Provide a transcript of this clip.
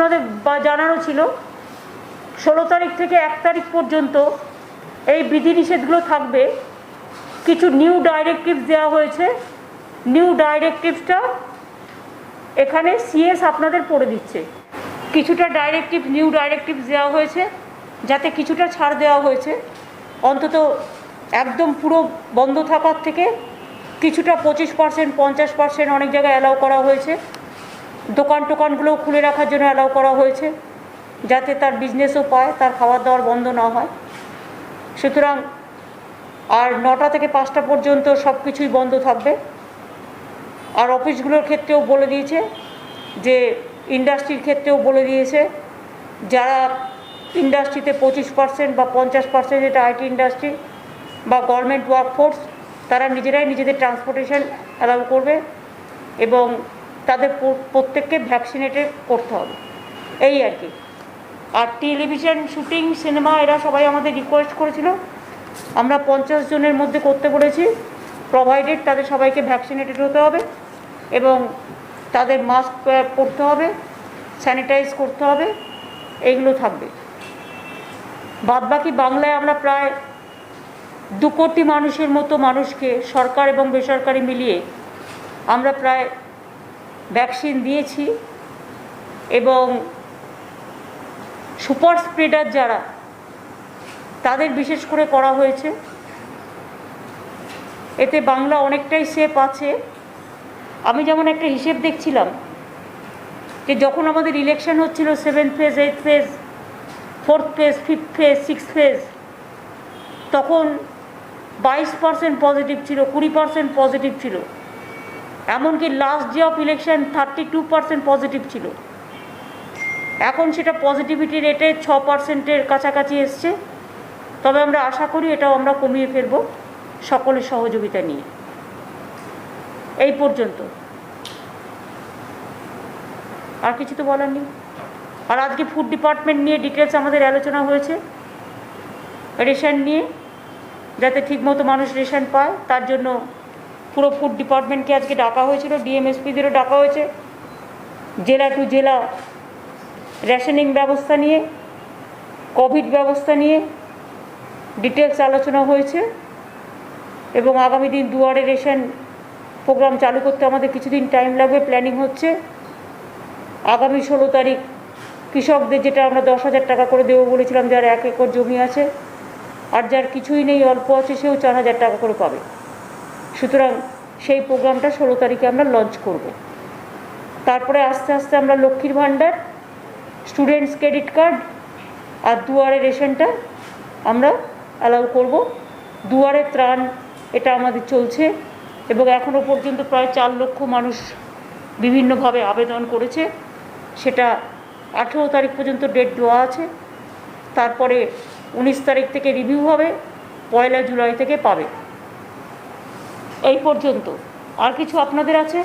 আপনাদের জানানো ছিল 16 তারিখ থেকে 1 তারিখ পর্যন্ত এই বিধিনিষেধগুলো থাকবে। কিছু নিউ ডাইরেক্টিভস দেওয়া হয়েছে। নিউ ডাইরেক্টিভসটা এখানে সিএস আপনাদের পড়ে দিচ্ছে। কিছুটা নিউ ডাইরেক্টিভস দেওয়া হয়েছে, যাতে কিছুটা ছাড় দেওয়া হয়েছে, অন্তত একদম পুরো বন্ধ থাকার থেকে কিছুটা 25%, 50% অনেক জায়গায় অ্যালাউ করা হয়েছে। দোকানগুলোও খুলে রাখার জন্য অ্যালাউ করা হয়েছে, যাতে তার বিজনেসও পায়, তার খাবার দাবার বন্ধ না হয়। সুতরাং আর 9টা থেকে 5টা পর্যন্ত সব কিছুই বন্ধ থাকবে। আর অফিসগুলোর ক্ষেত্রেও বলে দিয়েছে, যে ইন্ডাস্ট্রির ক্ষেত্রেও বলে দিয়েছে, যারা ইন্ডাস্ট্রিতে 25% বা 50%, যেটা আইটি ইন্ডাস্ট্রি বা গভর্নমেন্ট ওয়ার্কফোর্স, তারা নিজেরাই নিজেদের ট্রান্সপোর্টেশন অ্যালাউ করবে এবং তাদের প্রত্যেককে ভ্যাকসিনেটেড করতে হবে, এই আর কি। আর টেলিভিশন শুটিং, সিনেমা, এরা সবাই আমাদের রিকোয়েস্ট করেছিল, আমরা 50 জনের মধ্যে করতে বলেছি, প্রোভাইডেড তাদের সবাইকে ভ্যাকসিনেটেড হতে হবে এবং তাদের মাস্ক পরতে হবে, স্যানিটাইজ করতে হবে, এইগুলো থাকবে। বাদবাকি বাংলায় আমরা প্রায় 2 কোটি মানুষের মতো মানুষকে, সরকার এবং বেসরকারি মিলিয়ে আমরা প্রায় ভ্যাকসিন দিয়েছি এবং সুপার স্প্রেডার যারা, তাদের বিশেষ করে করা হয়েছে। এতে বাংলা অনেকটাই সেফ আছে। আমি যেমন একটা হিসেব দেখছিলাম, যে যখন আমাদের ইলেকশন হচ্ছিল 7th phase, 8th phase, 4th phase, 5th phase, 6th phase, তখন 22% পজিটিভ ছিল, 20% পজিটিভ ছিল, এমনকি last day of election 32% positive ছিল। এখন সেটা পজিটিভিটি রেটে 6%-এর কাছাকাছি এসছে। তবে আমরা আশা করি এটাও আমরা কমিয়ে ফেলব সকলের সহযোগিতা নিয়ে। এই পর্যন্ত, আর কিছু তো বলার নেই। আর আজকে ফুড ডিপার্টমেন্ট নিয়ে ডিটেলস আমাদের আলোচনা হয়েছে, রেশন নিয়ে, যাতে ঠিকমতো মানুষ রেশন পায়, তার জন্য পুরো ফুড ডিপার্টমেন্টকে আজকে ডাকা হয়েছিল, ডিএমএসপিদেরও ডাকা হয়েছে। জেলা টু জেলা রেশনিং ব্যবস্থা নিয়ে, কোভিড ব্যবস্থা নিয়ে ডিটেলস আলোচনা হয়েছে এবং আগামী দিন দুয়ারে রেশন প্রোগ্রাম চালু করতে আমাদের কিছুদিন টাইম লাগবে, প্ল্যানিং হচ্ছে। আগামী 16 তারিখ কৃষকদের, যেটা আমরা 10,000 টাকা করে দেবো বলেছিলাম, যার 1 একর জমি আছে আর যার কিছুই নেই, অল্প আছে, সেও 4,000 টাকা করে পাবে। সুতরাং সেই প্রোগ্রামটা 16 তারিখে আমরা লঞ্চ করব। তারপরে আস্তে আস্তে আমরা লক্ষ্মীর ভাণ্ডার, স্টুডেন্টস ক্রেডিট কার্ড আর দুয়ারে রেশনটা আমরা অ্যালাউ করব। দুয়ারে ত্রাণ, এটা আমাদের চলছে এবং এখনও পর্যন্ত প্রায় 4 লক্ষ মানুষ বিভিন্নভাবে আবেদন করেছে। সেটা 18 তারিখ পর্যন্ত ডেট দেওয়া আছে। তারপরে 19 তারিখ থেকে রিভিউ হবে, 1 জুলাই থেকে পাবে। এই পর্যন্ত। আর কিছু আপনাদের আছে?